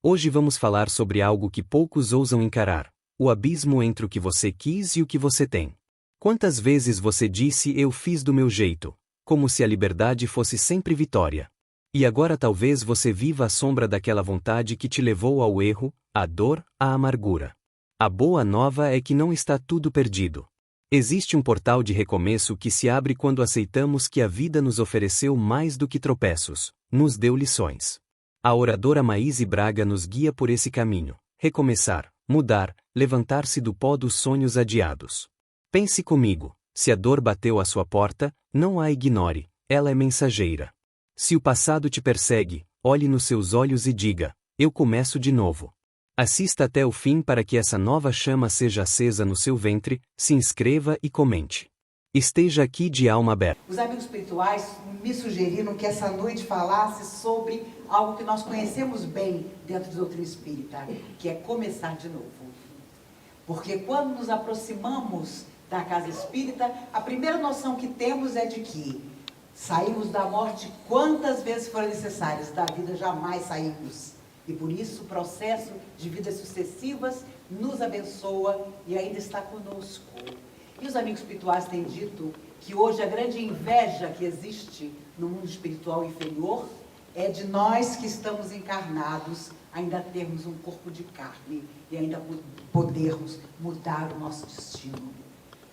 Hoje vamos falar sobre algo que poucos ousam encarar: o abismo entre o que você quis e o que você tem. Quantas vezes você disse "eu fiz do meu jeito", como se a liberdade fosse sempre vitória? E agora talvez você viva à sombra daquela vontade que te levou ao erro, à dor, à amargura. A boa nova é que não está tudo perdido. Existe um portal de recomeço que se abre quando aceitamos que a vida nos ofereceu mais do que tropeços, nos deu lições. A oradora Maíse Braga nos guia por esse caminho: recomeçar, mudar, levantar-se do pó dos sonhos adiados. Pense comigo: se a dor bateu à sua porta, não a ignore, ela é mensageira. Se o passado te persegue, olhe nos seus olhos e diga: eu começo de novo. Assista até o fim para que essa nova chama seja acesa no seu ventre, se inscreva e comente. Esteja aqui de alma aberta. Os amigos espirituais me sugeriram que essa noite falasse sobre algo que nós conhecemos bem dentro da doutrina espírita, que é começar de novo. Porque quando nos aproximamos da casa espírita, a primeira noção que temos é de que saímos da morte quantas vezes forem necessárias, da vida jamais saímos. E por isso o processo de vidas sucessivas nos abençoa e ainda está conosco. E os amigos espirituais têm dito que hoje a grande inveja que existe no mundo espiritual inferior é de nós que estamos encarnados ainda termos um corpo de carne e ainda podermos mudar o nosso destino.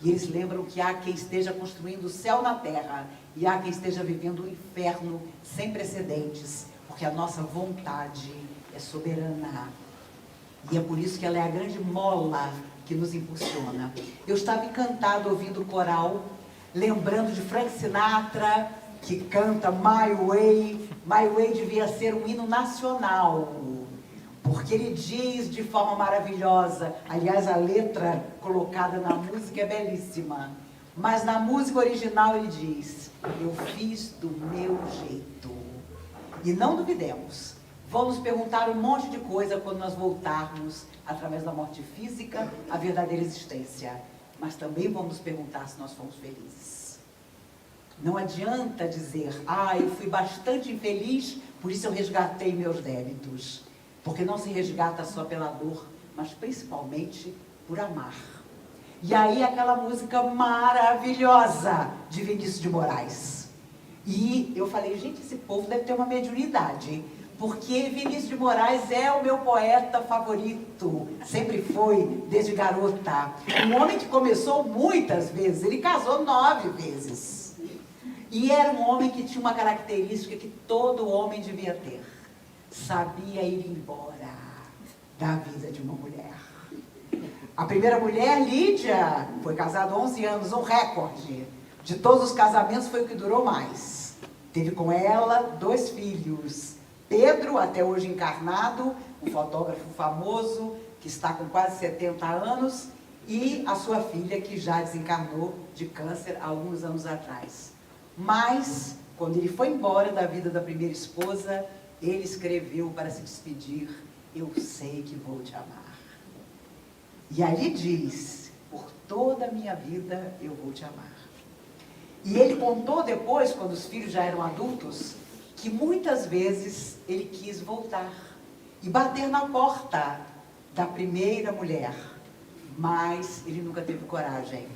E eles lembram que há quem esteja construindo o céu na terra e há quem esteja vivendo um inferno sem precedentes, porque a nossa vontade é soberana. E é por isso que ela é a grande mola que nos impulsiona. Eu estava encantado ouvindo o coral, lembrando de Frank Sinatra, que canta My Way. My Way devia ser um hino nacional, porque ele diz de forma maravilhosa, aliás, a letra colocada na música é belíssima, mas na música original ele diz: eu fiz do meu jeito. E não duvidemos, vamos perguntar um monte de coisa quando nós voltarmos, através da morte física, à verdadeira existência. Mas também vamos perguntar se nós fomos felizes. Não adianta dizer: eu fui bastante infeliz, por isso eu resgatei meus débitos. Porque não se resgata só pela dor, mas principalmente por amar. E aí aquela música maravilhosa de Vinícius de Moraes. E eu falei: gente, esse povo deve ter uma mediunidade, porque Vinícius de Moraes é o meu poeta favorito, sempre foi, desde garota. Um homem que começou muitas vezes, ele casou 9 vezes. E era um homem que tinha uma característica que todo homem devia ter: sabia ir embora da vida de uma mulher. A primeira mulher, Lídia, foi casada há 11 anos, um recorde. De todos os casamentos foi o que durou mais. Teve com ela 2 filhos. Pedro, até hoje encarnado, um fotógrafo famoso, que está com quase 70 anos, e a sua filha, que já desencarnou de câncer há alguns anos atrás. Mas, quando ele foi embora da vida da primeira esposa, ele escreveu para se despedir: eu sei que vou te amar. E ali diz: por toda a minha vida eu vou te amar. E ele contou depois, quando os filhos já eram adultos, que muitas vezes ele quis voltar e bater na porta da primeira mulher, mas ele nunca teve coragem.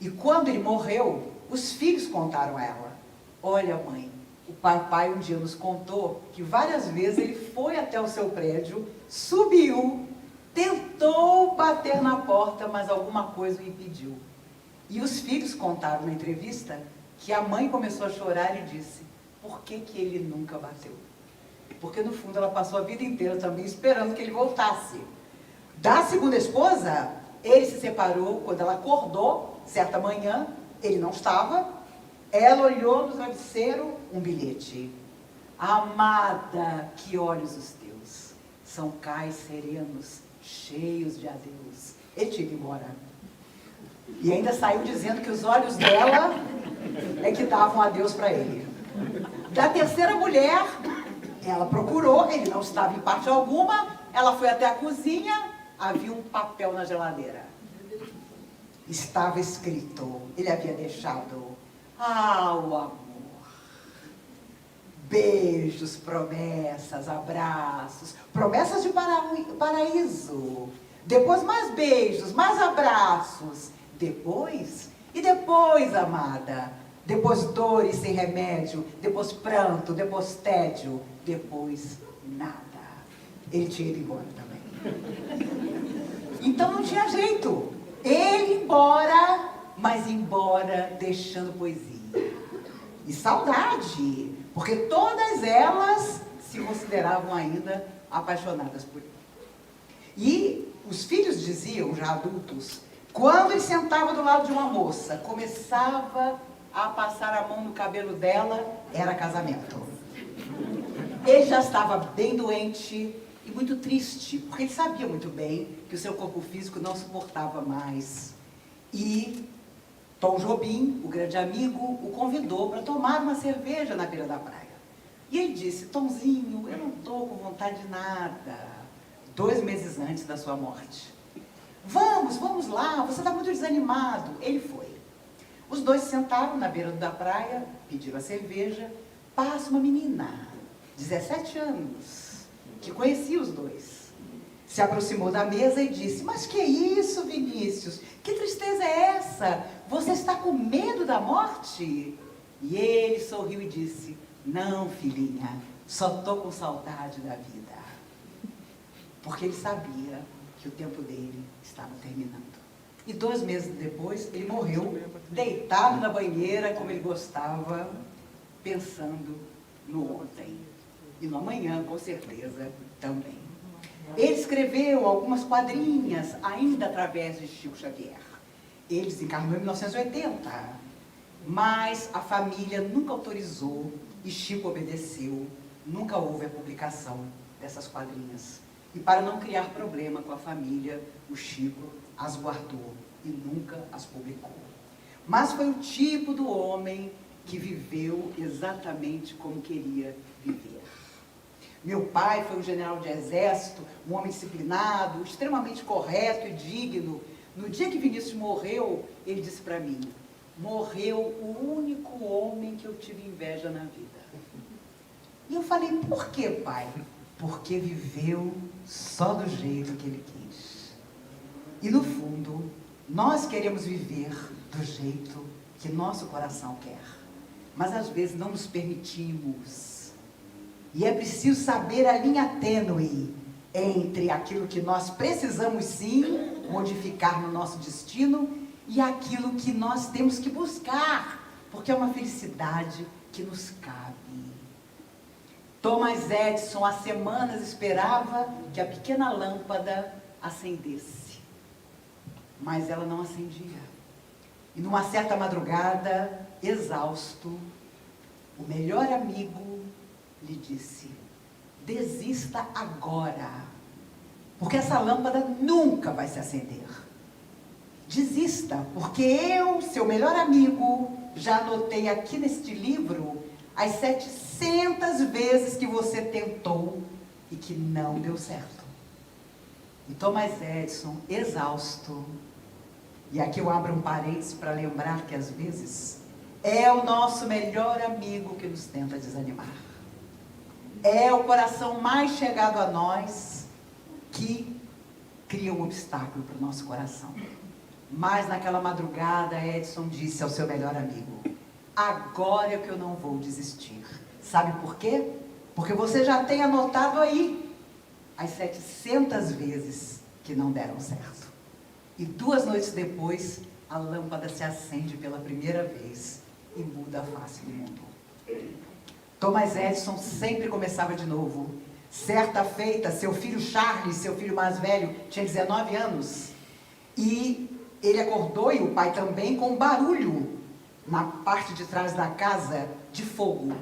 E quando ele morreu, os filhos contaram a ela: olha, mãe, o papai um dia nos contou que várias vezes ele foi até o seu prédio, subiu, tentou bater na porta, mas alguma coisa o impediu. E os filhos contaram na entrevista que a mãe começou a chorar e disse: por que ele nunca bateu? Porque no fundo ela passou a vida inteira também esperando que ele voltasse. Da segunda esposa, ele se separou quando ela acordou, certa manhã, ele não estava. Ela olhou no travesseiro um bilhete: amada, que olhos os teus, são cais serenos, cheios de adeus. Ele tinha ido embora. E ainda saiu dizendo que os olhos dela é que davam adeus para ele. Da terceira mulher, ela procurou, ele não estava em parte alguma, ela foi até a cozinha, havia um papel na geladeira. Estava escrito, ele havia deixado: o amor Beijos, promessas, abraços, promessas de paraíso. Depois mais beijos, mais abraços. Depois, amada. Depois dores sem remédio, depois pranto, depois tédio, depois nada. Ele tinha ido embora também. Então não tinha jeito. Ele embora, mas embora deixando poesia. E saudade, porque todas elas se consideravam ainda apaixonadas por ele. E os filhos diziam, já adultos, quando ele sentava do lado de uma moça, começava a passar a mão no cabelo dela, era casamento. Ele já estava bem doente e muito triste, porque ele sabia muito bem que o seu corpo físico não suportava mais. E Tom Jobim, o grande amigo, o convidou para tomar uma cerveja na beira da praia. E ele disse: Tomzinho, eu não estou com vontade de nada. 2 meses antes da sua morte. Vamos lá, você está muito desanimado. Ele foi. Os dois se sentaram na beira da praia, pediram a cerveja. Passa uma menina, 17 anos, que conhecia os dois. Se aproximou da mesa e disse: mas que isso, Vinícius? Que tristeza é essa? Você está com medo da morte? E ele sorriu e disse: não, filhinha, só estou com saudade da vida. Porque ele sabia que o tempo dele estava terminando. E 2 meses depois, ele morreu, deitado na banheira, como ele gostava, pensando no ontem. E no amanhã, com certeza, também. Ele escreveu algumas quadrinhas, ainda através de Chico Xavier. Ele desencarnou em 1980, mas a família nunca autorizou e Chico obedeceu. Nunca houve a publicação dessas quadrinhas. E para não criar problema com a família, o Chico as guardou e nunca as publicou. Mas foi o tipo do homem que viveu exatamente como queria viver. Meu pai foi um general de exército, um homem disciplinado, extremamente correto e digno. No dia que Vinícius morreu, ele disse para mim: morreu o único homem que eu tive inveja na vida. E eu falei: por que, pai? Porque viveu só do jeito que ele quis. E no fundo, nós queremos viver do jeito que nosso coração quer. Mas às vezes não nos permitimos. E é preciso saber a linha tênue entre aquilo que nós precisamos sim modificar no nosso destino e aquilo que nós temos que buscar, porque é uma felicidade que nos cabe. Thomas Edison há semanas esperava que a pequena lâmpada acendesse, mas ela não acendia. E numa certa madrugada, exausto, o melhor amigo lhe disse: desista agora, porque essa lâmpada nunca vai se acender. Desista, porque eu, seu melhor amigo, já anotei aqui neste livro as 700 vezes que você tentou e que não deu certo. E Thomas Edison, exausto, e aqui eu abro um parênteses para lembrar que às vezes é o nosso melhor amigo que nos tenta desanimar. É o coração mais chegado a nós que cria um obstáculo para o nosso coração. Mas naquela madrugada, Edison disse ao seu melhor amigo: agora é que eu não vou desistir. Sabe por quê? Porque você já tem anotado aí as 700 vezes que não deram certo. E 2 noites depois, a lâmpada se acende pela primeira vez e muda a face do mundo. Thomas Edison sempre começava de novo. Certa feita, seu filho Charles, seu filho mais velho, tinha 19 anos. E ele acordou, e o pai também, com um barulho na parte de trás da casa de fogo.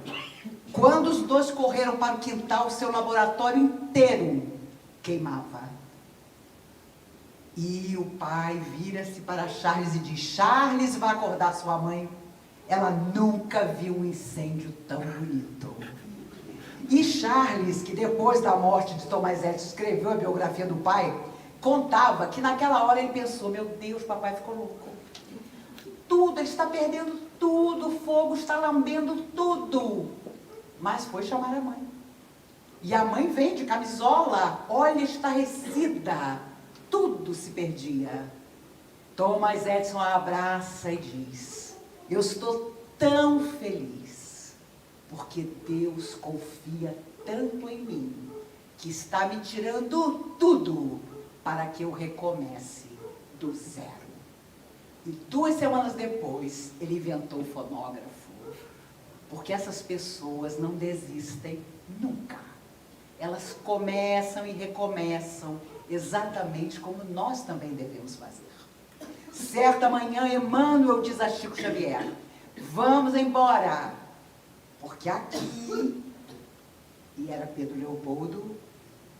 Quando os dois correram para o quintal, seu laboratório inteiro queimava. E o pai vira-se para Charles e diz: Charles, vai acordar sua mãe. Ela nunca viu um incêndio tão bonito. E Charles, que depois da morte de Thomas Edison escreveu a biografia do pai, contava que naquela hora ele pensou: meu Deus, papai ficou louco. Tudo, ele está perdendo tudo, o fogo está lambendo tudo. mas foi chamar a mãe. E a mãe vem de camisola, olha, estarrecida, tudo se perdia. Thomas Edison a abraça e diz: eu estou tão feliz, porque Deus confia tanto em mim, que está me tirando tudo para que eu recomece do zero. E 2 semanas depois, ele inventou o fonógrafo, porque essas pessoas não desistem nunca. Elas começam e recomeçam, exatamente como nós também devemos fazer. Certa manhã, Emmanuel diz a Chico Xavier: vamos embora, porque aqui, e era Pedro Leopoldo,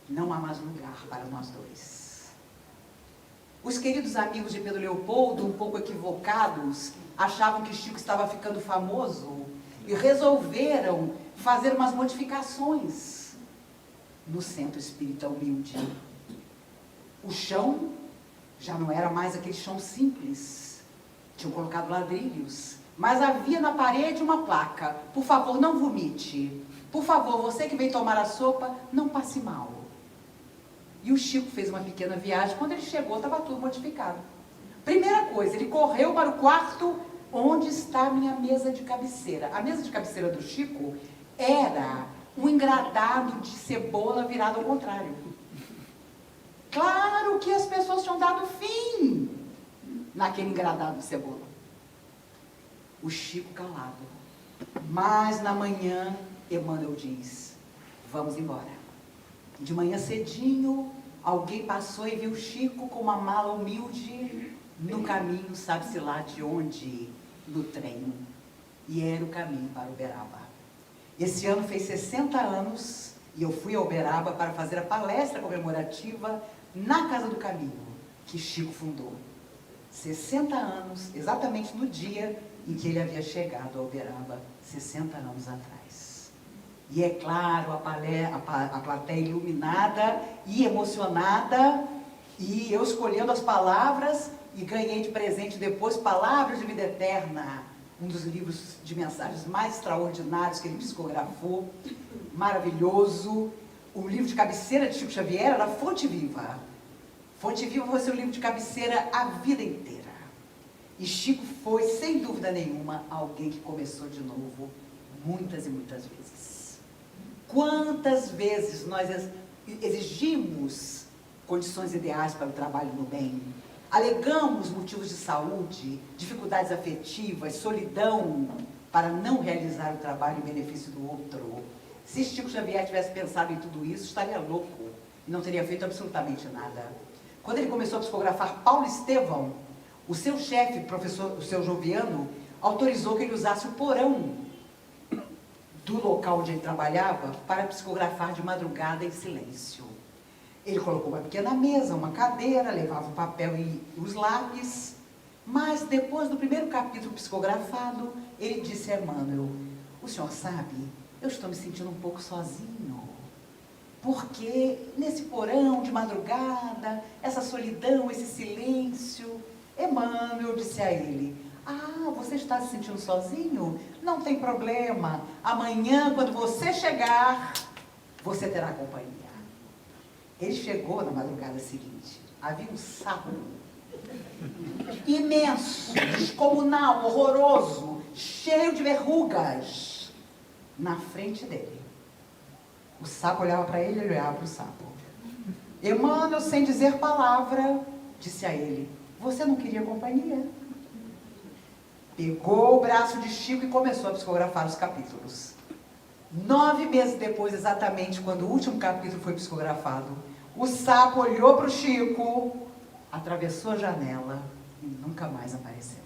não há mais lugar para nós dois. Os queridos amigos de Pedro Leopoldo, um pouco equivocados, achavam que Chico estava ficando famoso e resolveram fazer umas modificações no Centro Espírita Humilde. O chão já não era mais aquele chão simples. Tinham colocado ladrilhos, mas havia na parede uma placa: por favor, não vomite. Por favor, você que vem tomar a sopa, não passe mal. E o Chico fez uma pequena viagem. Quando ele chegou, estava tudo modificado. Primeira coisa, ele correu para o quarto onde está a minha mesa de cabeceira. A mesa de cabeceira do Chico era um engradado de cebola virado ao contrário. Claro que as pessoas tinham dado fim naquele engradado de cebola. O Chico calado. Mas na manhã, Emmanuel diz: vamos embora. De manhã cedinho, alguém passou e viu Chico com uma mala humilde no caminho, sabe-se lá de onde, no trem. E era o caminho para Uberaba. Esse ano fez 60 anos e eu fui a Uberaba para fazer a palestra comemorativa na Casa do Caminho, que Chico fundou. 60 anos, exatamente no dia em que ele havia chegado a Uberaba, 60 anos atrás. E é claro, a plateia iluminada e emocionada, e eu escolhendo as palavras, e ganhei de presente depois Palavras de Vida Eterna, um dos livros de mensagens mais extraordinários que ele psicografou, maravilhoso. O livro de cabeceira de Chico Xavier era Fonte Viva. Fonte Viva foi seu livro de cabeceira a vida inteira. E Chico foi, sem dúvida nenhuma, alguém que começou de novo muitas e muitas vezes. Quantas vezes nós exigimos condições ideais para o trabalho no bem, alegamos motivos de saúde, dificuldades afetivas, solidão, para não realizar o trabalho em benefício do outro. Se Chico Xavier tivesse pensado em tudo isso, estaria louco e não teria feito absolutamente nada. Quando ele começou a psicografar Paulo Estevão, o seu chefe, o seu Joviano, autorizou que ele usasse o porão do local onde ele trabalhava para psicografar de madrugada em silêncio. Ele colocou uma pequena mesa, uma cadeira, levava o papel e os lápis, mas depois do primeiro capítulo psicografado, ele disse a Emmanuel: o senhor sabe, eu estou me sentindo um pouco sozinho, porque nesse porão de madrugada, essa solidão, esse silêncio. Emmanuel disse a ele: ah, você está se sentindo sozinho? Não tem problema, amanhã, quando você chegar, você terá companhia. Ele chegou na madrugada seguinte, havia um sapo imenso, descomunal, horroroso, cheio de verrugas, na frente dele. O sapo olhava para ele, ele olhava para o sapo. Emmanuel, sem dizer palavra, disse a ele: você não queria companhia? Pegou o braço de Chico e começou a psicografar os capítulos. 9 meses depois, exatamente quando o último capítulo foi psicografado, o sapo olhou para o Chico, atravessou a janela e nunca mais apareceu.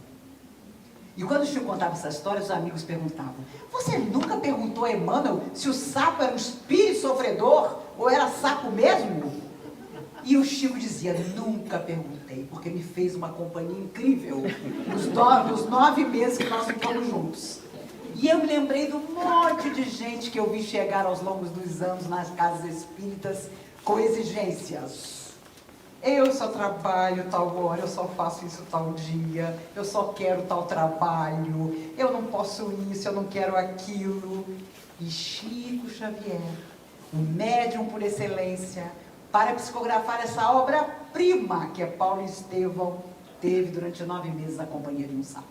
E quando o Chico contava essa história, os amigos perguntavam: você nunca perguntou a Emmanuel se o sapo era um espírito sofredor ou era sapo mesmo? E o Chico dizia: nunca perguntei, porque me fez uma companhia incrível nos 9 meses que nós ficamos juntos. E eu me lembrei do monte de gente que eu vi chegar aos longos dos anos nas casas espíritas com exigências. Eu só trabalho tal hora, eu só faço isso tal dia, eu só quero tal trabalho, eu não posso isso, eu não quero aquilo. E Chico Xavier, o médium por excelência, para psicografar essa obra-prima que é Paulo Estevão, teve durante 9 meses a companhia de um sapo.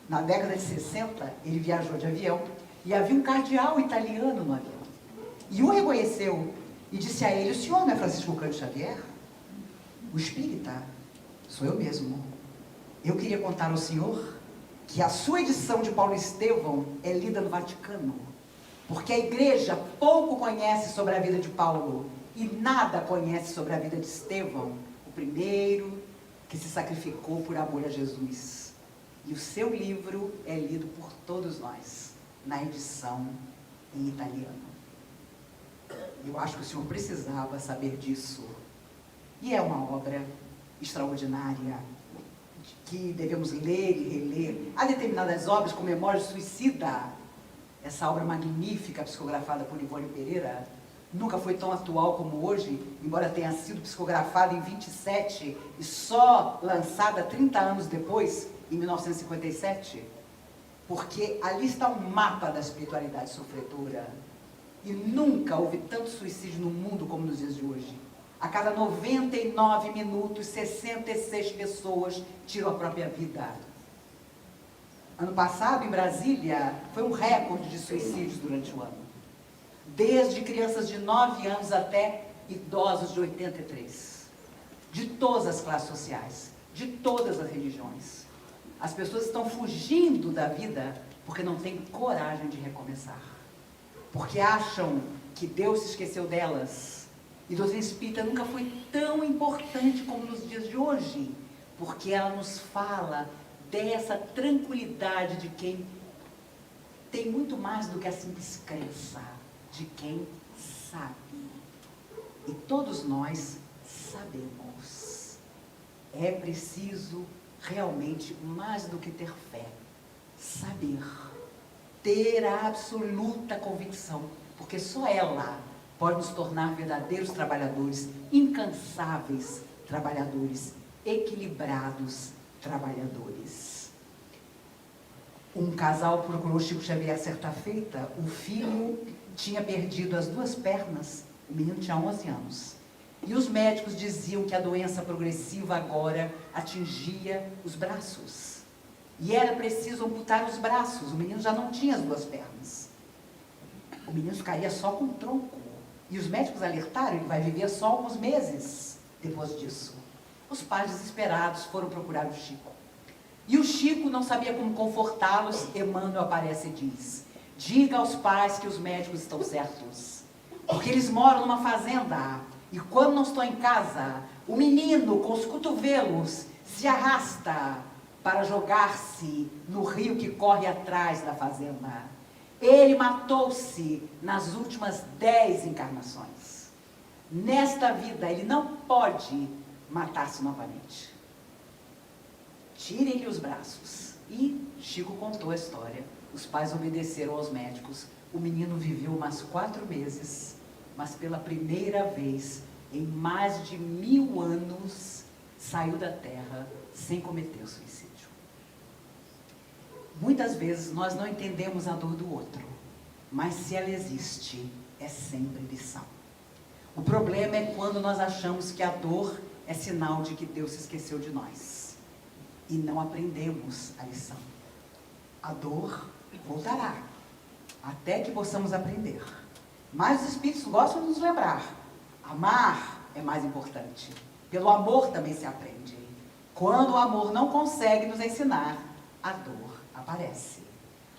Na década de 60, ele viajou de avião e havia um cardeal italiano no avião. E o reconheceu e disse a ele: o senhor não é Francisco Cândido Xavier? O espírita? Sou eu mesmo. Eu queria contar ao senhor que a sua edição de Paulo Estevão é lida no Vaticano, porque a igreja pouco conhece sobre a vida de Paulo e nada conhece sobre a vida de Estevão, o primeiro que se sacrificou por amor a Jesus. E o seu livro é lido por todos nós, na edição em italiano. Eu acho que o senhor precisava saber disso. E é uma obra extraordinária, que devemos ler e reler. Há determinadas obras, como Memória de Suicida, essa obra magnífica, psicografada por Ivone Pereira, nunca foi tão atual como hoje, embora tenha sido psicografada em 27 e só lançada 30 anos depois, em 1957, porque ali está um mapa da espiritualidade sofredora. E nunca houve tanto suicídio no mundo como nos dias de hoje. A cada 99 minutos, 66 pessoas tiram a própria vida. Ano passado, em Brasília, foi um recorde de suicídios durante o ano. Desde crianças de 9 anos até idosos de 83. De todas as classes sociais, de todas as religiões. As pessoas estão fugindo da vida porque não têm coragem de recomeçar. Porque acham que Deus se esqueceu delas. E a doutrina espírita nunca foi tão importante como nos dias de hoje, porque ela nos fala dessa tranquilidade de quem tem muito mais do que a simples crença, de quem sabe. E todos nós sabemos. É preciso realmente, mais do que ter fé, saber, ter a absoluta convicção, porque só ela pode nos tornar verdadeiros trabalhadores, incansáveis trabalhadores, equilibrados trabalhadores. Um casal procurou Chico Xavier certa feita, o filho tinha perdido as 2 pernas, o menino tinha 11 anos. E os médicos diziam que a doença progressiva agora atingia os braços. E era preciso amputar os braços, o menino já não tinha as 2 pernas. O menino ficaria só com o tronco. E os médicos alertaram, ele vai viver só alguns meses depois disso. Os pais desesperados foram procurar o Chico. E o Chico não sabia como confortá-los. Emmanuel aparece e diz: diga aos pais que os médicos estão certos, porque eles moram numa fazenda, e quando não estão em casa, o menino com os cotovelos se arrasta para jogar-se no rio que corre atrás da fazenda. Ele matou-se nas últimas 10 encarnações. Nesta vida, ele não pode matar-se novamente. Tirem-lhe os braços. E Chico contou a história. Os pais obedeceram aos médicos. O menino viveu mais 4 meses, mas pela primeira vez, em mais de 1000 anos, saiu da terra sem cometer o suicídio. Muitas vezes nós não entendemos a dor do outro, mas se ela existe, é sempre lição. O problema é quando nós achamos que a dor é sinal de que Deus se esqueceu de nós e não aprendemos a lição. A dor voltará, até que possamos aprender. Mas os espíritos gostam de nos lembrar: amar é mais importante. Pelo amor também se aprende. Quando o amor não consegue nos ensinar, a dor aparece.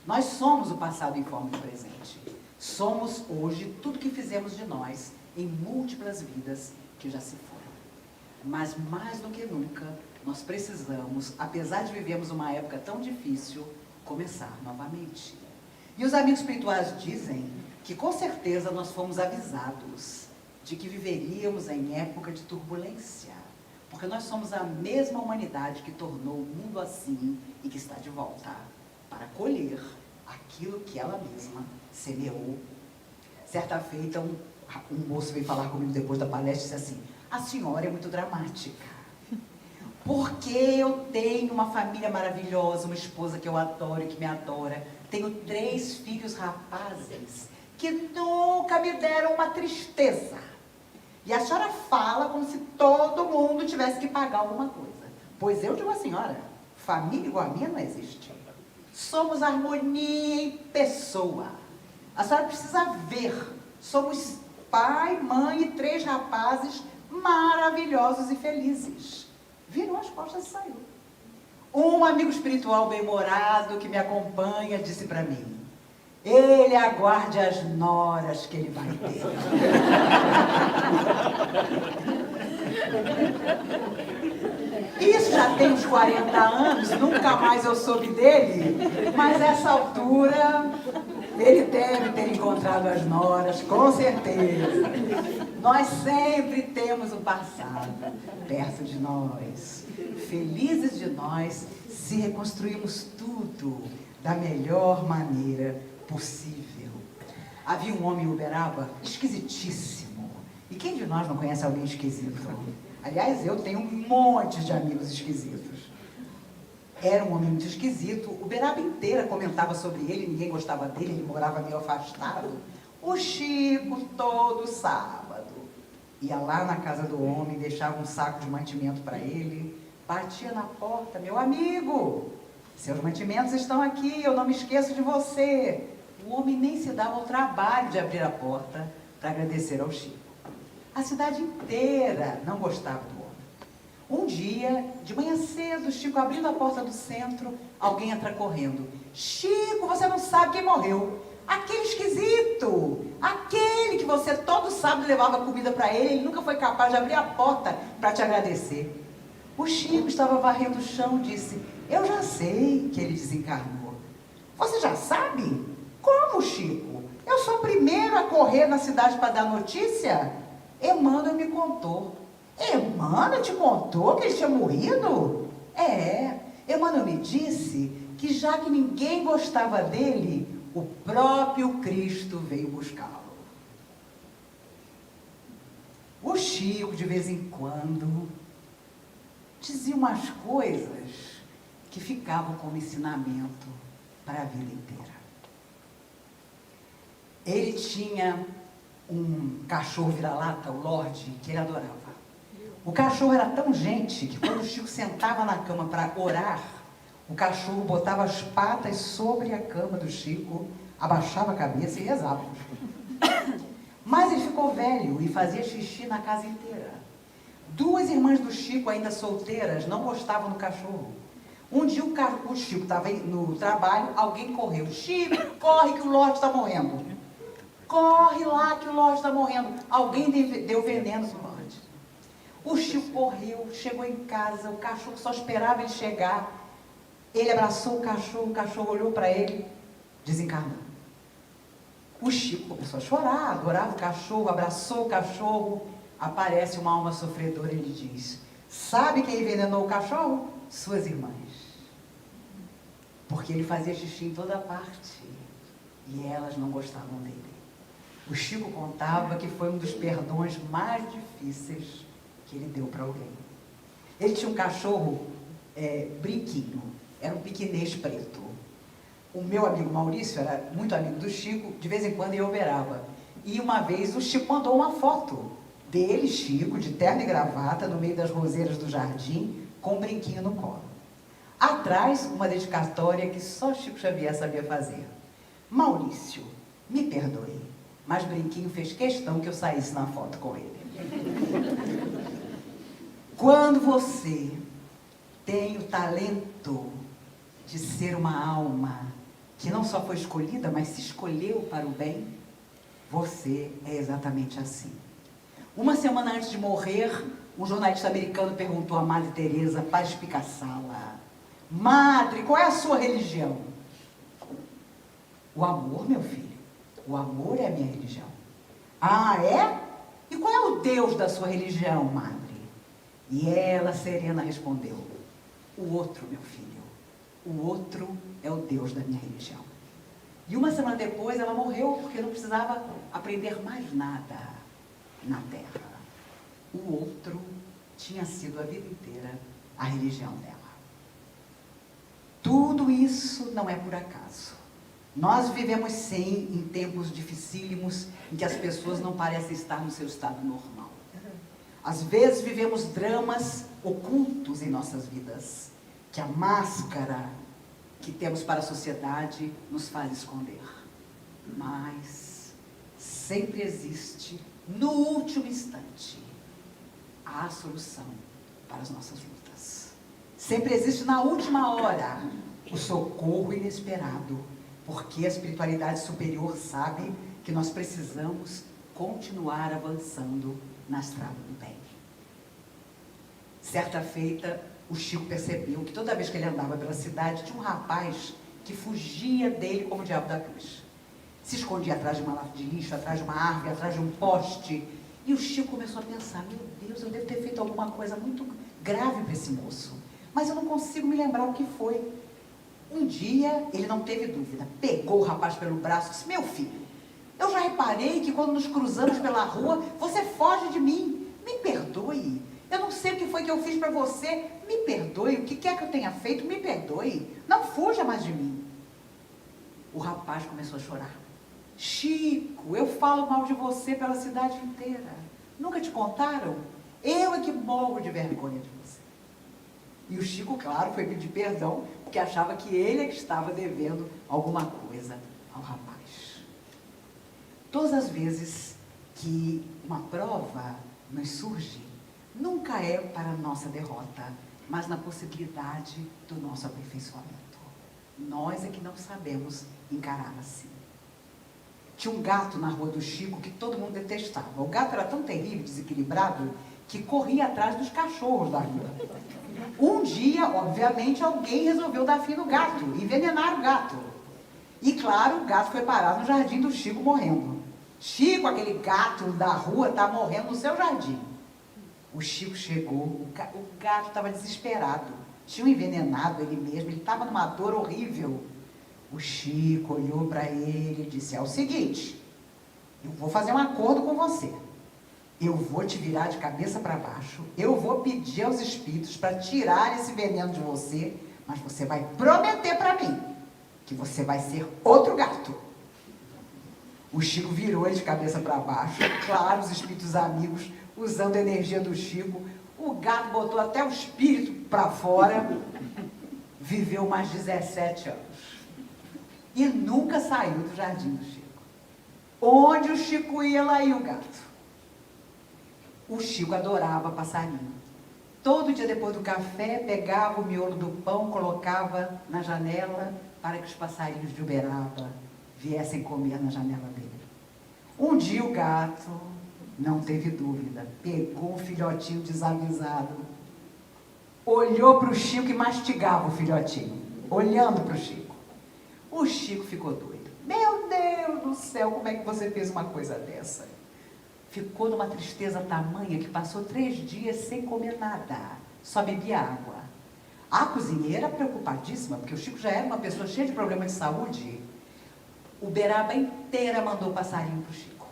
Nós somos o passado em forma do presente. Somos hoje tudo que fizemos de nós em múltiplas vidas que já se foram. Mas mais do que nunca, nós precisamos, apesar de vivermos uma época tão difícil, começar novamente. E os amigos espirituais dizem que com certeza nós fomos avisados de que viveríamos em época de turbulência, porque nós somos a mesma humanidade que tornou o mundo assim e que está de volta para colher aquilo que ela mesma semeou. Certa feita, um moço veio falar comigo depois da palestra e disse assim: A senhora é muito dramática. Porque eu tenho uma família maravilhosa, uma esposa que eu adoro e que me adora. Tenho 3 filhos rapazes que nunca me deram uma tristeza. E a senhora fala como se todo mundo tivesse que pagar alguma coisa. Pois eu digo à senhora, família igual a minha não existe. Somos harmonia em pessoa. A senhora precisa ver. Somos pai, mãe e 3 rapazes maravilhosos e felizes. Virou as costas e saiu. Um amigo espiritual bem-humorado que me acompanha disse para mim, ele aguarde as noras que ele vai ter. Isso já tem uns 40 anos, nunca mais eu soube dele, mas nessa altura ele deve ter encontrado as noras, com certeza. Nós sempre temos o passado perto de nós. Felizes de nós se reconstruímos tudo da melhor maneira possível. Havia um homem em Uberaba esquisitíssimo. E quem de nós não conhece alguém esquisito? Aliás, eu tenho um monte de amigos esquisitos. Era um homem muito esquisito. Uberaba inteira comentava sobre ele, ninguém gostava dele, ele morava meio afastado. O Chico, todo sábado, ia lá na casa do homem, deixava um saco de mantimento para ele, batia na porta, meu amigo, seus mantimentos estão aqui, eu não me esqueço de você. O homem nem se dava ao trabalho de abrir a porta para agradecer ao Chico. A cidade inteira não gostava do homem. Um dia, de manhã cedo, Chico abrindo a porta do centro, alguém entra correndo. Chico, você não sabe quem morreu. Aquele esquisito, aquele que você todo sábado levava comida para ele nunca foi capaz de abrir a porta para te agradecer. O Chico estava varrendo o chão e disse, eu já sei que ele desencarnou. Você já sabe? Como, Chico? Eu sou o primeiro a correr na cidade para dar notícia? Emmanuel me contou. Emmanuel te contou que ele tinha morrido? É, Emmanuel me disse que já que ninguém gostava dele, o próprio Cristo veio buscá-lo. O Chico, de vez em quando, dizia umas coisas que ficavam como ensinamento para a vida inteira. Ele tinha um cachorro vira-lata, o Lorde, que ele adorava. O cachorro era tão gente que quando o Chico sentava na cama para orar, o cachorro botava as patas sobre a cama do Chico, abaixava a cabeça e rezava. Mas ele ficou velho e fazia xixi na casa inteira. 2 irmãs do Chico, ainda solteiras, não gostavam do cachorro. Um dia o Chico estava no trabalho, alguém correu. Chico, corre que o Lorde está morrendo. Corre lá que o Lorde está morrendo. Alguém deu veneno pro Lorde. O Chico correu, chegou em casa, o cachorro só esperava ele chegar. Ele abraçou o cachorro olhou para ele, desencarnou. O Chico começou a chorar, adorava o cachorro, abraçou o cachorro. Aparece uma alma sofredora e ele diz, sabe quem envenenou o cachorro? Suas irmãs. Porque ele fazia xixi em toda parte e elas não gostavam dele. O Chico contava que foi um dos perdões mais difíceis que ele deu para alguém. Ele tinha um cachorro brinquinho, era um piquinês preto. O meu amigo Maurício era muito amigo do Chico, de vez em quando ia Uberaba. E uma vez o Chico mandou uma foto dele, Chico, de terno e gravata, no meio das roseiras do jardim, com um brinquinho no colo. Atrás, uma dedicatória que só Chico Xavier sabia fazer. Maurício, me perdoe, mas Brinquinho fez questão que eu saísse na foto com ele. Quando você tem o talento de ser uma alma que não só foi escolhida, mas se escolheu para o bem, você é exatamente assim. Uma semana antes de morrer, um jornalista americano perguntou a Madre Teresa para espicaçá-la: Madre, qual é a sua religião? O amor, meu filho. O amor é a minha religião. Ah, é? E qual é o Deus da sua religião, Madre? E ela, serena, respondeu: o outro, meu filho. O outro é o Deus da minha religião. E uma semana depois ela morreu porque não precisava aprender mais nada na Terra. o outro tinha sido a vida inteira a religião dela. Tudo isso não é por acaso. Nós vivemos sim em tempos dificílimos em que as pessoas não parecem estar no seu estado normal. Às vezes vivemos dramas ocultos em nossas vidas, que a máscara que temos para a sociedade nos faz esconder. Mas sempre existe, no último instante, a solução para as nossas lutas. Sempre existe na última hora o socorro inesperado, porque a espiritualidade superior sabe que nós precisamos continuar avançando na estrada do bem. Certa feita, o Chico percebeu que toda vez que ele andava pela cidade, tinha um rapaz que fugia dele como o diabo da cruz. Se escondia atrás de uma lata de lixo, atrás de uma árvore, atrás de um poste. E o Chico começou a pensar, meu Deus, eu devo ter feito alguma coisa muito grave para esse moço. Mas eu não consigo me lembrar o que foi. Um dia, ele não teve dúvida, pegou o rapaz pelo braço e disse, meu filho, eu já reparei que quando nos cruzamos pela rua, você foge de mim. Me perdoe. Eu não sei o que foi que eu fiz para você. Me perdoe. O que quer que eu tenha feito, me perdoe. Não fuja mais de mim. O rapaz começou a chorar. Chico, eu falo mal de você pela cidade inteira. Nunca te contaram? Eu é que morro de vergonha de você. E o Chico, claro, foi pedir perdão, porque achava que ele é que estava devendo alguma coisa ao rapaz. Todas as vezes que uma prova nos surge, nunca é para a nossa derrota, mas na possibilidade do nosso aperfeiçoamento. Nós é que não sabemos encarar assim. Tinha um gato na rua do Chico que todo mundo detestava. O gato era tão terrível, desequilibrado, que corria atrás dos cachorros da rua. Um dia, obviamente, alguém resolveu dar fim no gato, envenenar o gato. E claro, o gato foi parar no jardim do Chico morrendo. Chico, aquele gato da rua, está morrendo no seu jardim. O Chico chegou, o gato estava desesperado. Tinham envenenado ele mesmo, ele estava numa dor horrível. O Chico olhou para ele e disse, é o seguinte, eu vou fazer um acordo com você. Eu vou te virar de cabeça para baixo, eu vou pedir aos espíritos para tirar esse veneno de você, mas você vai prometer para mim que você vai ser outro gato. O Chico virou ele de cabeça para baixo, claro, os espíritos amigos, usando a energia do Chico, o gato botou até o espírito para fora, viveu mais 17 anos. E nunca saiu do jardim do Chico. Onde o Chico ia, lá ia o gato. O Chico adorava passarinho. Todo dia depois do café, pegava o miolo do pão, colocava na janela para que os passarinhos de Uberaba viessem comer na janela dele. Um dia o gato, não teve dúvida, pegou um filhotinho desavisado, olhou para o Chico e mastigava o filhotinho, olhando para o Chico. O Chico ficou doido. Meu Deus do céu, como é que você fez uma coisa dessa? Ficou numa tristeza tamanha que passou 3 dias sem comer nada, só bebia água. A cozinheira, preocupadíssima, porque o Chico já era uma pessoa cheia de problemas de saúde, Uberaba inteira mandou passarinho para o Chico.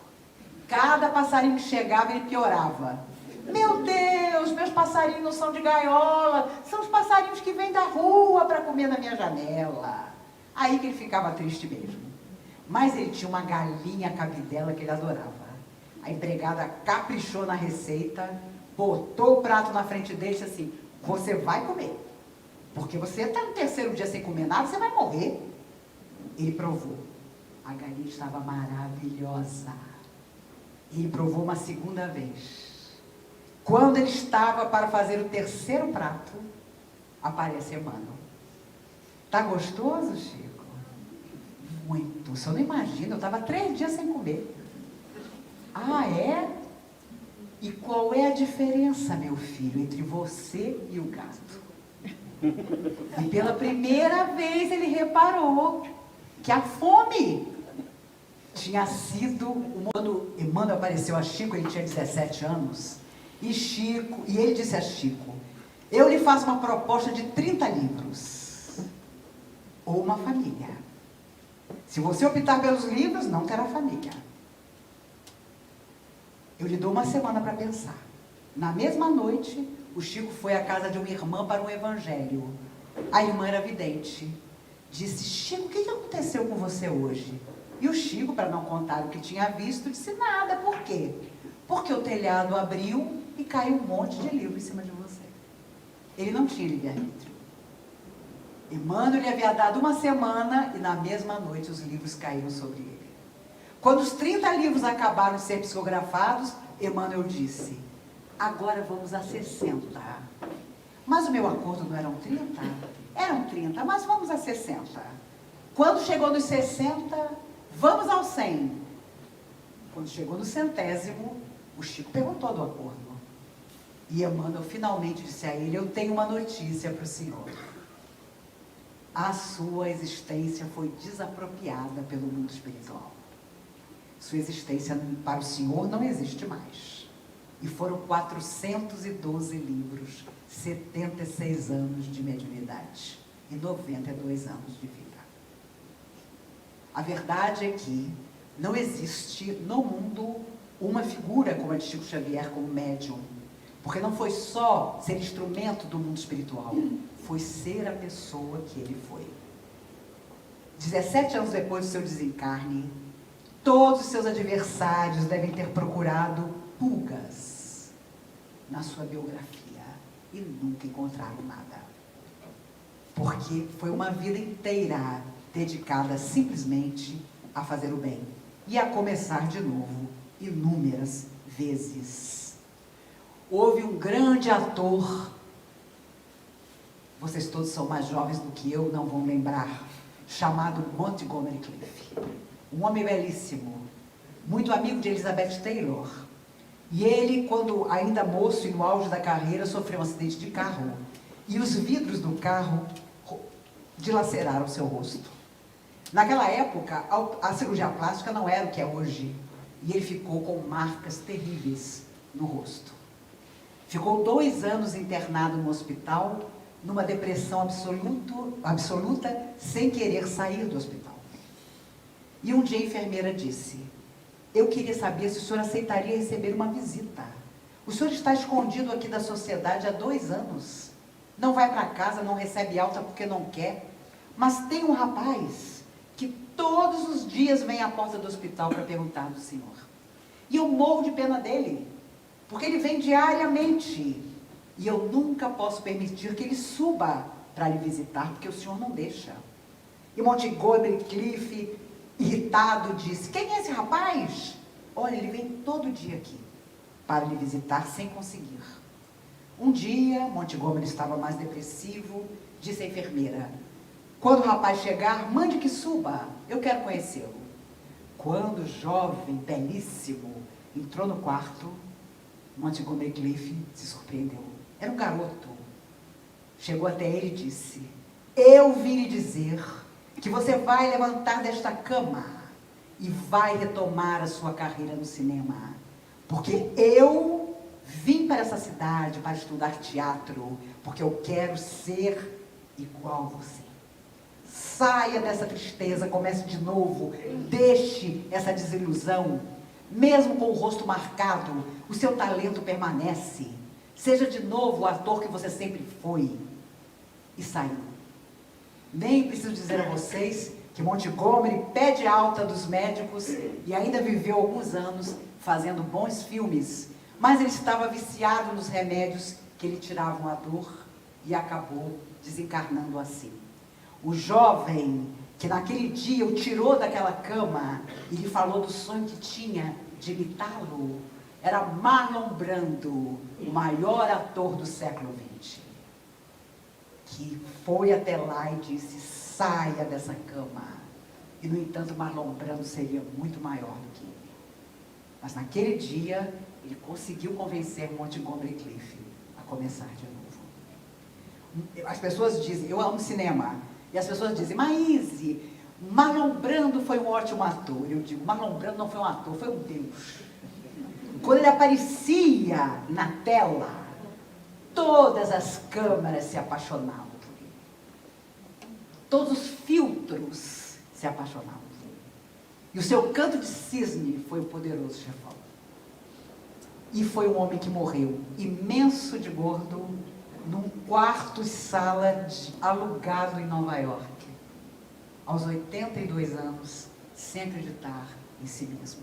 Cada passarinho que chegava, ele piorava. Meu Deus, meus passarinhos não são de gaiola, são os passarinhos que vêm da rua para comer na minha janela. Aí que ele ficava triste mesmo. Mas ele tinha uma galinha cabidela que ele adorava. A empregada caprichou na receita, botou o prato na frente dele e disse assim, você vai comer, porque você está no 3º dia sem comer nada, você vai morrer. Ele provou. A galinha estava maravilhosa. Ele provou uma 2ª vez. Quando ele estava para fazer o 3º prato, aparece Emmanuel. Tá gostoso, Chico? Muito. O senhor não imagina, eu estava 3 dias sem comer. Ah, é? E qual é a diferença, meu filho, entre você e o gato? E pela primeira vez ele reparou que a fome tinha sido... Quando Emmanuel apareceu a Chico, ele tinha 17 anos, e ele disse a Chico, eu lhe faço uma proposta de 30 livros, ou uma família. Se você optar pelos livros, não terá família. Eu lhe dou uma semana para pensar. Na mesma noite, o Chico foi à casa de uma irmã para um evangelho. A irmã era vidente. Disse: Chico, o que aconteceu com você hoje? E o Chico, para não contar o que tinha visto, disse: nada. Por quê? Porque o telhado abriu e caiu um monte de livro em cima de você. Ele não tinha livre-arbítrio. Emmanuel lhe havia dado uma semana e na mesma noite os livros caíram sobre ele. Quando os 30 livros acabaram de ser psicografados, Emmanuel disse: agora vamos a 60. Mas o meu acordo não eram 30? Eram 30, mas vamos a 60. Quando chegou nos 60, vamos ao 100. Quando chegou no 100º, o Chico perguntou do acordo. E Emmanuel finalmente disse a ele: eu tenho uma notícia para o senhor. A sua existência foi desapropriada pelo mundo espiritual. Sua existência para o senhor não existe mais. E foram 412 livros, 76 anos de mediunidade e 92 anos de vida. A verdade é que não existe no mundo uma figura como a de Chico Xavier como médium. Porque não foi só ser instrumento do mundo espiritual, foi ser a pessoa que ele foi. 17 anos depois do seu desencarne, todos os seus adversários devem ter procurado pulgas na sua biografia e nunca encontraram nada. Porque foi uma vida inteira dedicada simplesmente a fazer o bem e a começar de novo inúmeras vezes. Houve um grande ator, vocês todos são mais jovens do que eu, não vão lembrar, chamado Montgomery Clift. Um homem belíssimo, muito amigo de Elizabeth Taylor. E ele, quando ainda moço e no auge da carreira, sofreu um acidente de carro. E os vidros do carro dilaceraram seu rosto. Naquela época, a cirurgia plástica não era o que é hoje. E ele ficou com marcas terríveis no rosto. Ficou 2 anos internado no hospital, numa depressão absoluta, sem querer sair do hospital. E um dia a enfermeira disse: eu queria saber se o senhor aceitaria receber uma visita. O senhor está escondido aqui da sociedade há 2 anos. Não vai para casa, não recebe alta porque não quer. Mas tem um rapaz que todos os dias vem à porta do hospital para perguntar do senhor. E eu morro de pena dele. Porque ele vem diariamente, e eu nunca posso permitir que ele suba para lhe visitar, porque o senhor não deixa. E Montgomery Clift, irritado, disse: quem é esse rapaz? Olha, ele vem todo dia aqui, para lhe visitar sem conseguir. Um dia, Montgomery estava mais depressivo, disse à enfermeira: quando o rapaz chegar, mande que suba, eu quero conhecê-lo. Quando o jovem, belíssimo, entrou no quarto, Montgomery Clift se surpreendeu. Era um garoto. Chegou até ele e disse: eu vim lhe dizer que você vai levantar desta cama e vai retomar a sua carreira no cinema. Porque eu vim para essa cidade para estudar teatro, porque eu quero ser igual a você. Saia dessa tristeza, comece de novo, deixe essa desilusão. Mesmo com o rosto marcado, o seu talento permanece. Seja de novo o ator que você sempre foi. E saiu. Nem preciso dizer a vocês que Montgomery pede alta dos médicos e ainda viveu alguns anos fazendo bons filmes, mas ele estava viciado nos remédios que lhe tiravam a dor e acabou desencarnando assim. O jovem que naquele dia o tirou daquela cama e lhe falou do sonho que tinha de imitá-lo, era Marlon Brando, o maior ator do século XX, que foi até lá e disse: saia dessa cama. E, no entanto, Marlon Brando seria muito maior do que ele. Mas naquele dia, ele conseguiu convencer Montgomery Clift a começar de novo. As pessoas dizem: eu amo cinema. E as pessoas dizem: Maíse, Marlon Brando foi um ótimo ator. Eu digo: Marlon Brando não foi um ator, foi um Deus. Quando ele aparecia na tela, todas as câmeras se apaixonavam por ele. Todos os filtros se apaixonavam por ele. E o seu canto de cisne foi o poderoso chefão. E foi um homem que morreu, imenso de gordo, num quarto de sala alugado em Nova York, aos 82 anos, sem acreditar em si mesmo.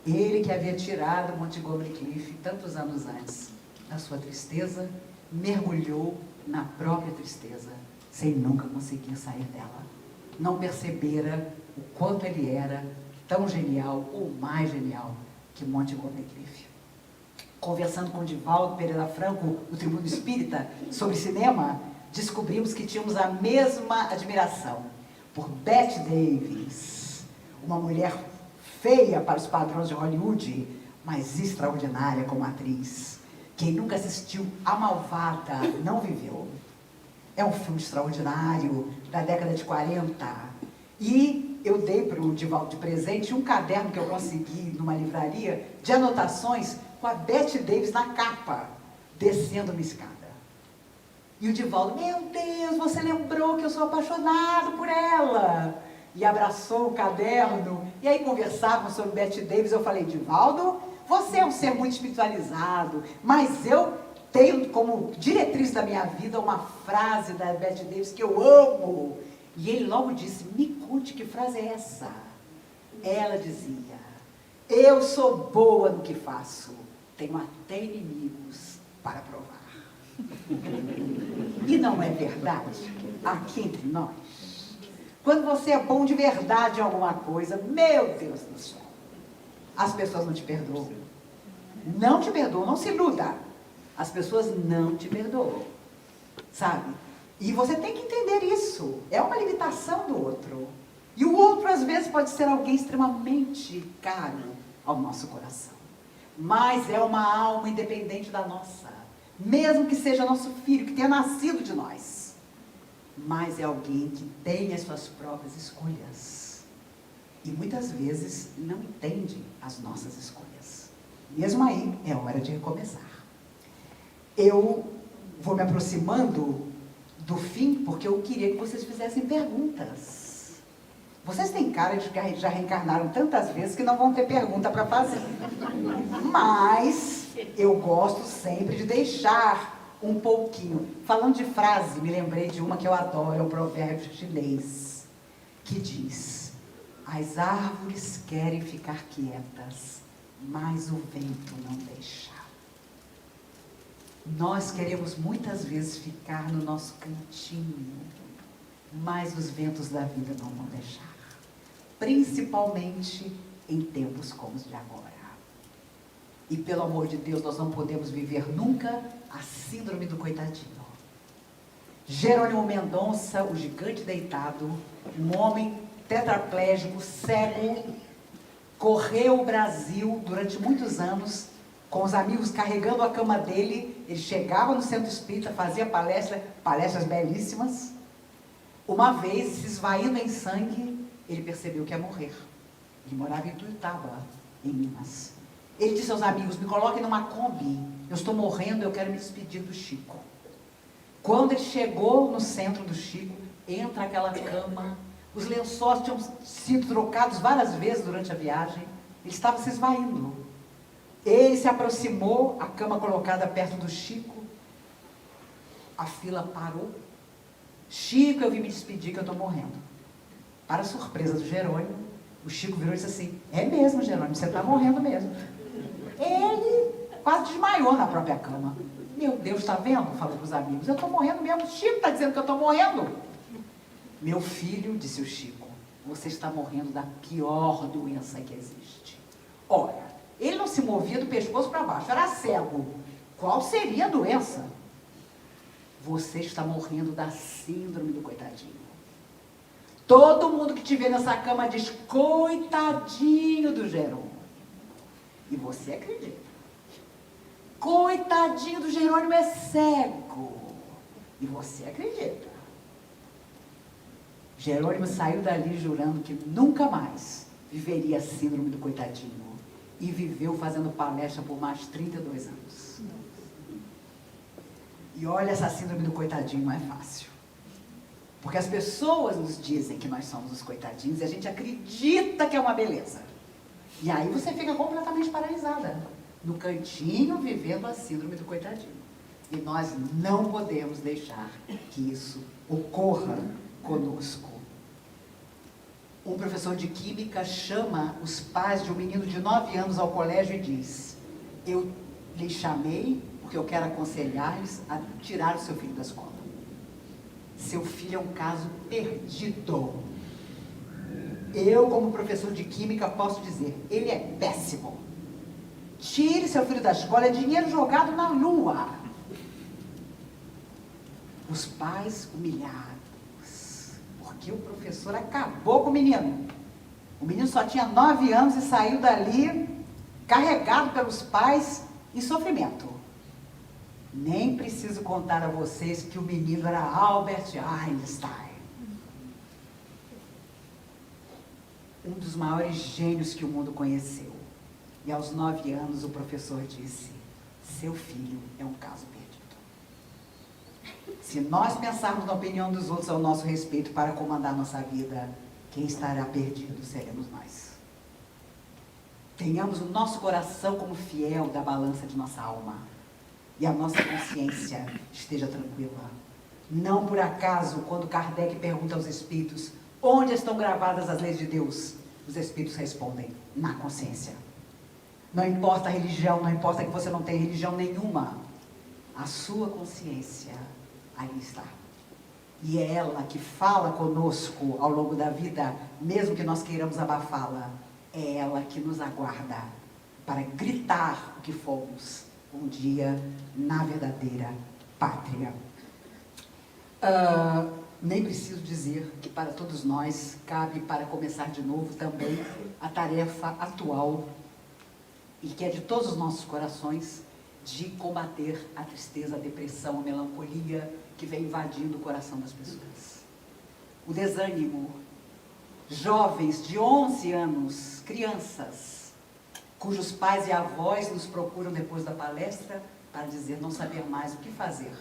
Ele que havia tirado Montgomery Clift tantos anos antes da sua tristeza, mergulhou na própria tristeza, sem nunca conseguir sair dela. Não percebera o quanto ele era tão genial, ou mais genial, que Montgomery Clift. Conversando com Divaldo Pereira Franco, o Tribuno Espírita, sobre cinema, descobrimos que tínhamos a mesma admiração por Bette Davis, uma mulher feia para os padrões de Hollywood, mas extraordinária como atriz. Quem nunca assistiu A Malvada não viveu. É um filme extraordinário, da década de 40. E eu dei para o Divaldo de presente um caderno que eu consegui numa livraria de anotações com a Bette Davis na capa, descendo uma escada. E o Divaldo, meu Deus, você lembrou que eu sou apaixonado por ela. E abraçou o caderno, e aí conversavam sobre Bette Davis. Eu falei, Divaldo, você é um ser muito espiritualizado, mas eu tenho como diretriz da minha vida uma frase da Bette Davis que eu amo. E ele logo disse, me conte que frase é essa. Ela dizia, eu sou boa no que faço, tenho até inimigos para provar. E não é verdade? Aqui entre nós, quando você é bom de verdade em alguma coisa, meu Deus do céu, as pessoas não te perdoam. Não te perdoam, não se iluda. As pessoas não te perdoam, sabe? E você tem que entender isso. É uma limitação do outro. E o outro, às vezes, pode ser alguém extremamente caro ao nosso coração. Mas é uma alma independente da nossa. Mesmo que seja nosso filho, que tenha nascido de nós. Mas é alguém que tem as suas próprias escolhas. E muitas vezes não entende as nossas escolhas. Mesmo aí, é hora de recomeçar. Eu vou me aproximando do fim, porque eu queria que vocês fizessem perguntas. Vocês têm cara de que já reencarnaram tantas vezes que não vão ter pergunta para fazer. Mas eu gosto sempre de deixar um pouquinho. Falando de frase, me lembrei de uma que eu adoro, é o provérbio chinês, que diz, as árvores querem ficar quietas, mas o vento não deixa. Nós queremos muitas vezes ficar no nosso cantinho, mas os ventos da vida não vão deixar. Principalmente em tempos como os de agora. E pelo amor de Deus, nós não podemos viver nunca a síndrome do coitadinho. Jerônimo Mendonça, o gigante deitado, um homem tetraplégico, cego, correu o Brasil durante muitos anos, com os amigos carregando a cama dele. Ele chegava no centro espírita, fazia palestras belíssimas. Uma vez, se esvaindo em sangue, ele percebeu que ia morrer. Ele morava em Tuiutaba, em Minas. Ele disse aos amigos, me coloquem numa Kombi, eu estou morrendo, eu quero me despedir do Chico. Quando ele chegou no centro do Chico, entra aquela cama, os lençóis tinham sido trocados várias vezes durante a viagem, ele estava se esvaindo. Ele se aproximou, a cama colocada perto do Chico, a fila parou. Chico, eu vim me despedir que eu estou morrendo. Para a surpresa do Jerônimo, o Chico virou e disse assim, é mesmo, Jerônimo, você está morrendo mesmo. Ele quase desmaiou na própria cama. Meu Deus, está vendo? Falou para os amigos, eu estou morrendo mesmo, o Chico está dizendo que eu estou morrendo. Meu filho, disse o Chico, você está morrendo da pior doença que existe. Ora, ele não se movia do pescoço para baixo, era cego. Qual seria a doença? Você está morrendo da síndrome do coitadinho. Todo mundo que te vê nessa cama diz, coitadinho do Jerônimo. E você acredita. Coitadinho do Jerônimo é cego. E você acredita. Jerônimo saiu dali jurando que nunca mais viveria a síndrome do coitadinho. E viveu fazendo palestra por mais 32 anos. E olha, essa síndrome do coitadinho não é fácil. Porque as pessoas nos dizem que nós somos os coitadinhos e a gente acredita que é uma beleza. E aí você fica completamente paralisada. no cantinho, vivendo a síndrome do coitadinho. E nós não podemos deixar que isso ocorra conosco. Um professor de química chama os pais de um menino de 9 anos ao colégio e diz: eu lhe chamei porque eu quero aconselhar-lhes a tirar o seu filho da escola. Seu filho é um caso perdido. Eu, como professor de química, posso dizer, ele é péssimo. Tire seu filho da escola, é dinheiro jogado na lua. Os pais humilhados, porque o professor acabou com o menino. O menino só tinha 9 anos e saiu dali carregado pelos pais em sofrimento. Nem preciso contar a vocês que o menino era Albert Einstein. Um dos maiores gênios que o mundo conheceu. E aos 9 anos o professor disse: seu filho é um caso perdido. Se nós pensarmos na opinião dos outros ao nosso respeito para comandar nossa vida, quem estará perdido seremos nós. Tenhamos o nosso coração como fiel da balança de nossa alma. E a nossa consciência esteja tranquila. Não por acaso, quando Kardec pergunta aos espíritos onde estão gravadas as leis de Deus, os espíritos respondem: na consciência. Não importa a religião, não importa que você não tenha religião nenhuma, a sua consciência ali está. E é ela que fala conosco ao longo da vida, mesmo que nós queiramos abafá-la. É ela que nos aguarda para gritar o que fomos um dia na verdadeira pátria. Nem preciso dizer que para todos nós cabe, para começar de novo, também a tarefa atual, e que é de todos os nossos corações, de combater a tristeza, a depressão, a melancolia que vem invadindo o coração das pessoas. O desânimo. Jovens de 11 anos, crianças, cujos pais e avós nos procuram depois da palestra para dizer não saber mais o que fazer,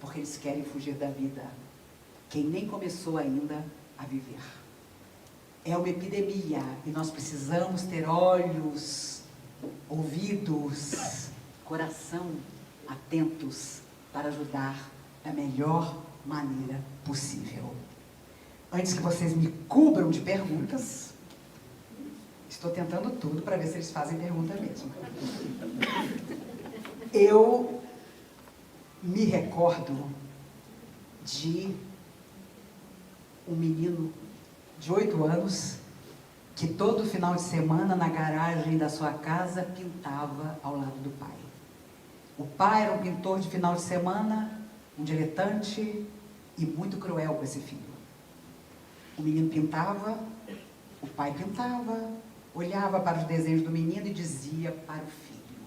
porque eles querem fugir da vida, quem nem começou ainda a viver. É uma epidemia e nós precisamos ter olhos, ouvidos, coração atentos para ajudar da melhor maneira possível. Antes que vocês me cubram de perguntas, estou tentando tudo para ver se eles fazem pergunta mesmo. Eu me recordo de um menino de 8 anos que todo final de semana na garagem da sua casa pintava ao lado do pai. O pai era um pintor de final de semana, um diletante e muito cruel com esse filho. O menino pintava, o pai pintava, olhava para os desenhos do menino e dizia para o filho: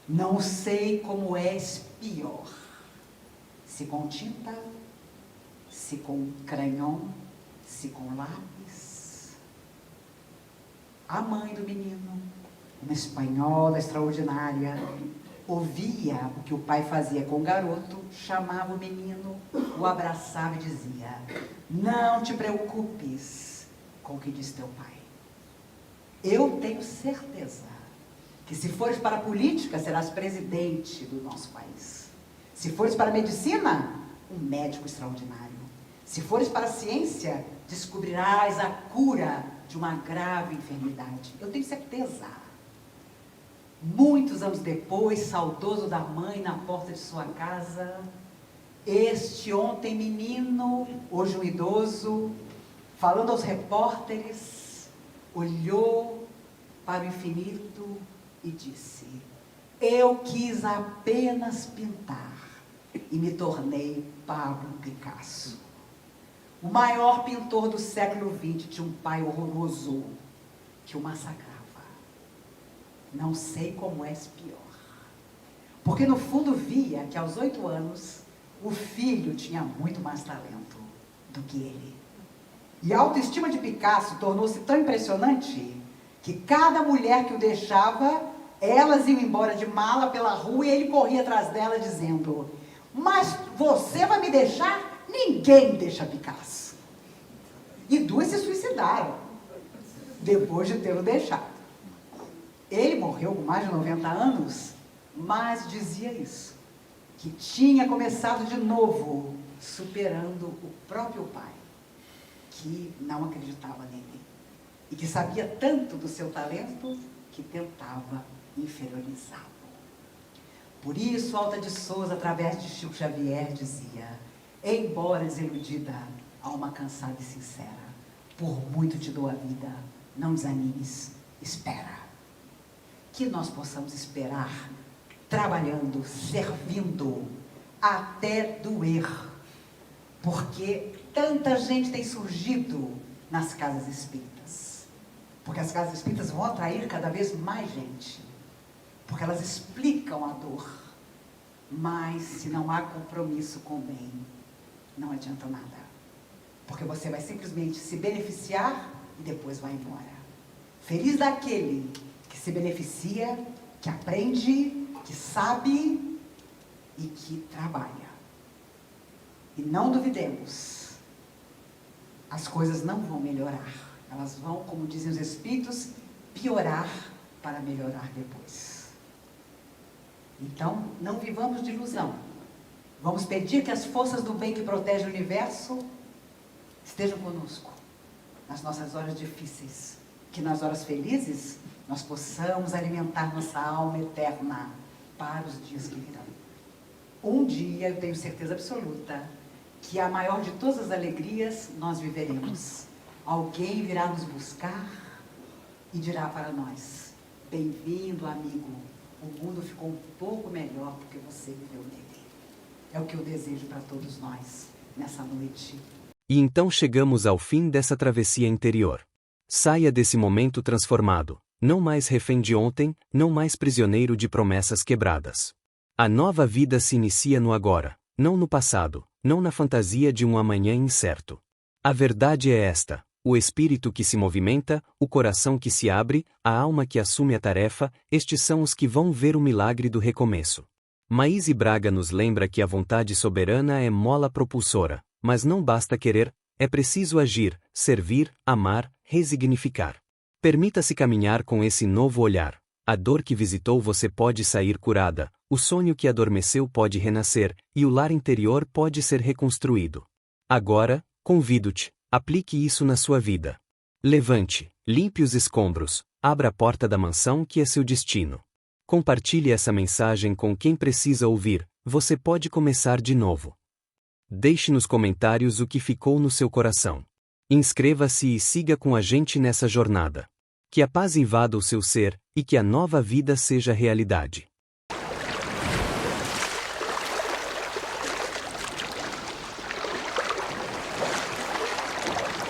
não sei como és pior, se com tinta, se com crayon, se com lápis. A mãe do menino, uma espanhola extraordinária, ouvia o que o pai fazia com o garoto, chamava o menino, o abraçava e dizia: não te preocupes com o que diz teu pai. Eu tenho certeza que se fores para a política, serás presidente do nosso país. Se fores para a medicina, um médico extraordinário. Se fores para a ciência, descobrirás a cura de uma grave enfermidade. Eu tenho certeza. Muitos anos depois, saudoso da mãe na porta de sua casa, este ontem menino, hoje um idoso, falando aos repórteres, olhou para o infinito e disse: eu quis apenas pintar e me tornei Pablo Picasso. O maior pintor do século XX tinha um pai horroroso que o massacrava. Não sei como és pior. Porque no fundo via que aos 8 anos o filho tinha muito mais talento do que ele. E a autoestima de Picasso tornou-se tão impressionante que cada mulher que o deixava, elas iam embora de mala pela rua e ele corria atrás dela dizendo: mas você vai me deixar? Ninguém deixa Picasso. E 2 se suicidaram depois de tê-lo deixado. Ele morreu com mais de 90 anos, mas dizia isso, que tinha começado de novo, superando o próprio pai, que não acreditava nele, e que sabia tanto do seu talento, que tentava inferiorizá-lo. Por isso, Alta de Souza, através de Chico Xavier, dizia: embora desiludida, alma cansada e sincera, por muito te dou a vida, não desanimes, espera. Que nós possamos esperar, trabalhando, servindo, até doer, porque tanta gente tem surgido nas casas espíritas, porque as casas espíritas vão atrair cada vez mais gente, porque elas explicam a dor, mas se não há compromisso com o bem, não adianta nada, porque você vai simplesmente se beneficiar e depois vai embora. Feliz daquele que se beneficia, que aprende, que sabe e que trabalha. E não duvidemos, as coisas não vão melhorar, elas vão, como dizem os espíritos, piorar para melhorar depois. Então, não vivamos de ilusão. Vamos pedir que as forças do bem que protegem o universo estejam conosco nas nossas horas difíceis, que nas horas felizes nós possamos alimentar nossa alma eterna para os dias que virão. Um dia, eu tenho certeza absoluta, que a maior de todas as alegrias nós viveremos. Alguém virá nos buscar e dirá para nós: bem-vindo, amigo, o mundo ficou um pouco melhor porque você viveu nele. É o que eu desejo para todos nós nessa noite. E então chegamos ao fim dessa travessia interior. Saia desse momento transformado, não mais refém de ontem, não mais prisioneiro de promessas quebradas. A nova vida se inicia no agora, não no passado, não na fantasia de um amanhã incerto. A verdade é esta: o espírito que se movimenta, o coração que se abre, a alma que assume a tarefa, estes são os que vão ver o milagre do recomeço. Maíse Braga nos lembra que a vontade soberana é mola propulsora, mas não basta querer, é preciso agir, servir, amar, resignificar. Permita-se caminhar com esse novo olhar. A dor que visitou você pode sair curada, o sonho que adormeceu pode renascer, e o lar interior pode ser reconstruído. Agora, convido-te, aplique isso na sua vida. Levante, limpe os escombros, abra a porta da mansão que é seu destino. Compartilhe essa mensagem com quem precisa ouvir, você pode começar de novo. Deixe nos comentários o que ficou no seu coração. Inscreva-se e siga com a gente nessa jornada. Que a paz invada o seu ser, e que a nova vida seja realidade.